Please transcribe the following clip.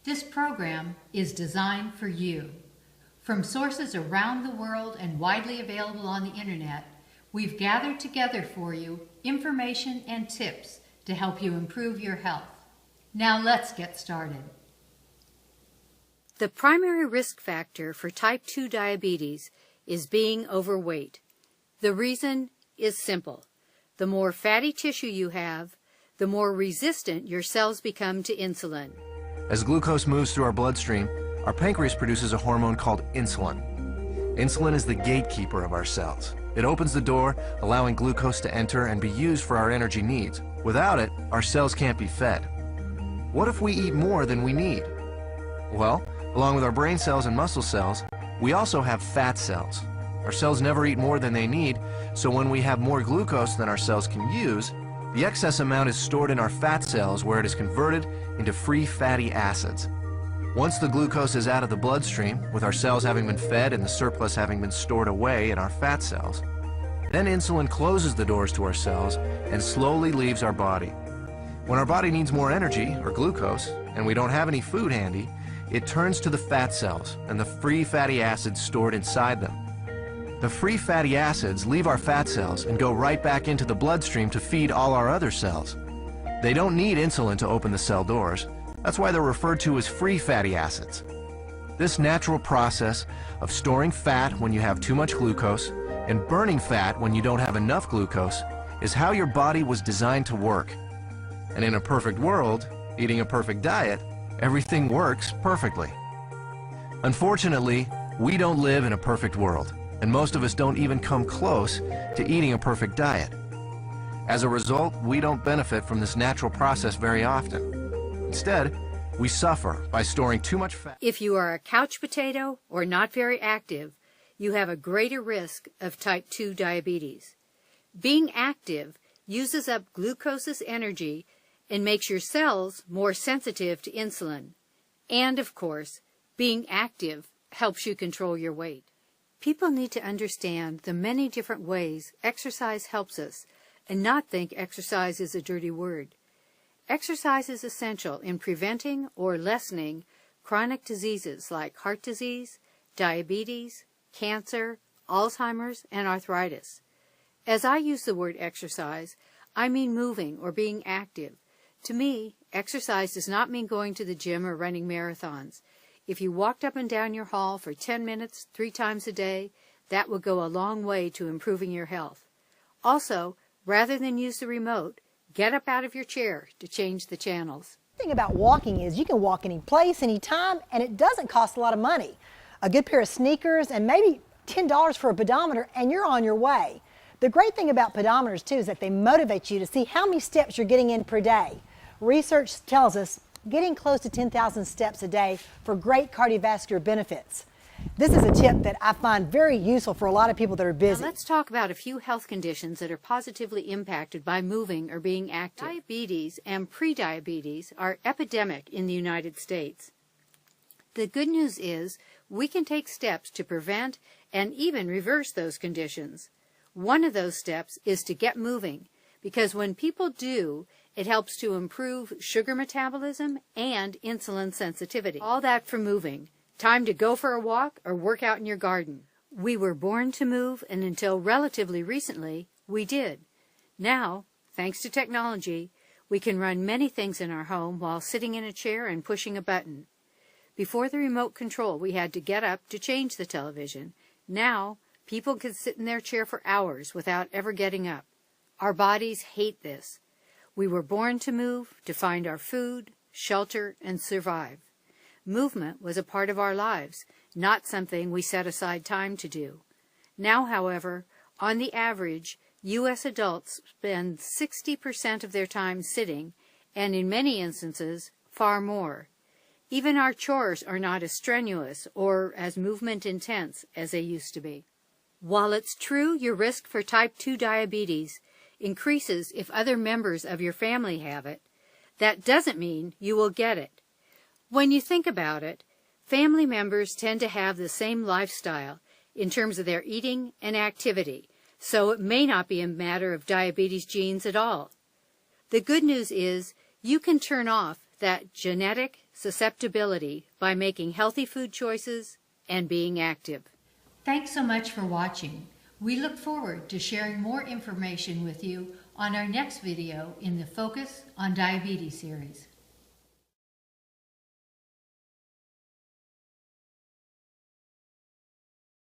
This program is designed for you. From sources around the world and widely available on the internet, we've gathered together for you information and tips to help you improve your health. Now let's get started. The primary risk factor for type 2 diabetes is being overweight. The reason is simple. The more fatty tissue you have, the more resistant your cells become to insulin. As glucose moves through our bloodstream, our pancreas produces a hormone called insulin. Insulin is the gatekeeper of our cells. It opens the door, allowing glucose to enter and be used for our energy needs. Without it, our cells can't be fed. What if we eat more than we need? Well, along with our brain cells and muscle cells, we also have fat cells. Our cells never eat more than they need, so when we have more glucose than our cells can use, the excess amount is stored in our fat cells where it is converted into free fatty acids. Once the glucose is out of the bloodstream, with our cells having been fed and the surplus having been stored away in our fat cells, then insulin closes the doors to our cells and slowly leaves our body. When our body needs more energy, or glucose, and we don't have any food handy, it turns to the fat cells and the free fatty acids stored inside them. The free fatty acids leave our fat cells and go right back into the bloodstream to feed all our other cells. They don't need insulin to open the cell doors. That's why they're referred to as free fatty acids. This natural process of storing fat when you have too much glucose and burning fat when you don't have enough glucose is how your body was designed to work. And in a perfect world, eating a perfect diet, everything works perfectly. Unfortunately, we don't live in a perfect world, and most of us don't even come close to eating a perfect diet. As a result, we don't benefit from this natural process very often. Instead, we suffer by storing too much fat. If you are a couch potato or not very active, you have a greater risk of type 2 diabetes. Being active uses up glucose's energy and makes your cells more sensitive to insulin. And, of course, being active helps you control your weight. People need to understand the many different ways exercise helps us and not think exercise is a dirty word. Exercise is essential in preventing or lessening chronic diseases like heart disease, diabetes, cancer, Alzheimer's, and arthritis. As I use the word exercise, I mean moving or being active. To me, exercise does not mean going to the gym or running marathons. If you walked up and down your hall for 10 minutes 3 times a day, that would go a long way to improving your health. Also, rather than use the remote, get up out of your chair to change the channels. The thing about walking is you can walk any place, any time, and it doesn't cost a lot of money. A good pair of sneakers and maybe $10 for a pedometer, and you're on your way. The great thing about pedometers, too, is that they motivate you to see how many steps you're getting in per day. Research tells us getting close to 10,000 steps a day for great cardiovascular benefits. This is a tip that I find very useful for a lot of people that are busy. Now let's talk about a few health conditions that are positively impacted by moving or being active. Diabetes and prediabetes are epidemic in the United States. The good news is we can take steps to prevent and even reverse those conditions. One of those steps is to get moving, because when people do, it helps to improve sugar metabolism and insulin sensitivity. All that for moving. Time to go for a walk or work out in your garden. We were born to move, and until relatively recently, we did. Now, thanks to technology, we can run many things in our home while sitting in a chair and pushing a button. Before the remote control, we had to get up to change the television. Now, people can sit in their chair for hours without ever getting up. Our bodies hate this. We were born to move, to find our food, shelter, and survive. Movement was a part of our lives, not something we set aside time to do. Now, however, on the average, U.S. adults spend 60% of their time sitting, and in many instances, far more. Even our chores are not as strenuous or as movement intense as they used to be. While it's true your risk for type 2 diabetes increases if other members of your family have it, that doesn't mean you will get it. When you think about it, family members tend to have the same lifestyle in terms of their eating and activity, so it may not be a matter of diabetes genes at all. The good news is you can turn off that genetic susceptibility by making healthy food choices and being active. Thanks so much for watching. We look forward to sharing more information with you on our next video in the Focus on Diabetes series.